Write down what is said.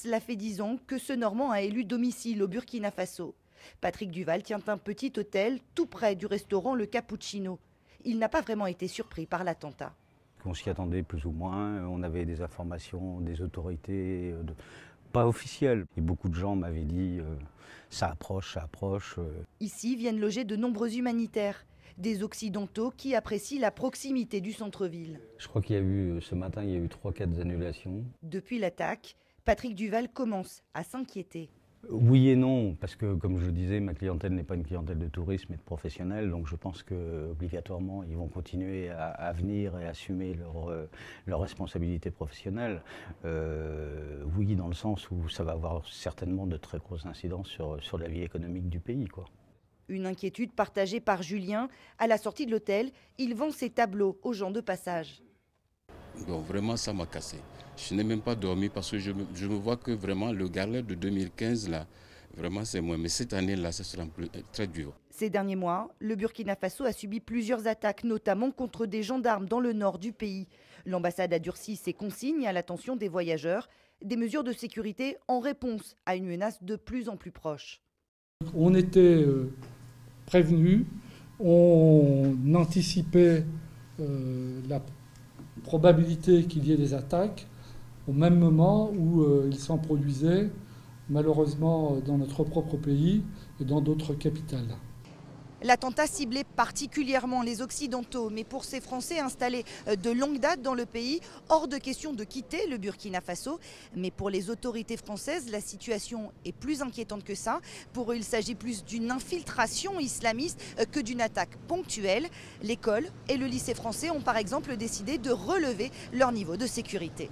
cela fait 10 ans que ce Normand a élu domicile au Burkina Faso. Patrick Duval tient un petit hôtel tout près du restaurant Le Cappuccino. Il n'a pas vraiment été surpris par l'attentat. On s'y attendait plus ou moins, on avait des informations des autorités pas officielles. Et beaucoup de gens m'avaient dit ça approche, ça approche. Ici viennent loger de nombreux humanitaires, des Occidentaux qui apprécient la proximité du centre-ville. Je crois qu'il y a eu, ce matin, il y a eu 3-4 annulations. Depuis l'attaque, Patrick Duval commence à s'inquiéter. Oui et non, parce que comme je le disais, ma clientèle n'est pas une clientèle de tourisme mais de professionnels, donc je pense qu'obligatoirement ils vont continuer à venir et assumer leurs responsabilités professionnelles. Oui, dans le sens où ça va avoir certainement de très grosses incidences sur la vie économique du pays, quoi. Une inquiétude partagée par Julien. À la sortie de l'hôtel, il vend ses tableaux aux gens de passage. Bon, vraiment, ça m'a cassé. Je n'ai même pas dormi parce que je me vois que vraiment le Garlet de 2015, là, vraiment c'est moi. Mais cette année-là, ça sera très dur. Ces derniers mois, le Burkina Faso a subi plusieurs attaques, notamment contre des gendarmes dans le nord du pays. L'ambassade a durci ses consignes à l'attention des voyageurs, des mesures de sécurité en réponse à une menace de plus en plus proche. On était prévenus, on anticipait la probabilité qu'il y ait des attaques au même moment où ils s'en produisaient, malheureusement dans notre propre pays et dans d'autres capitales. L'attentat ciblait particulièrement les Occidentaux, mais pour ces Français installés de longue date dans le pays, hors de question de quitter le Burkina Faso. Mais pour les autorités françaises, la situation est plus inquiétante que ça. Pour eux, il s'agit plus d'une infiltration islamiste que d'une attaque ponctuelle. L'école et le lycée français ont par exemple décidé de relever leur niveau de sécurité.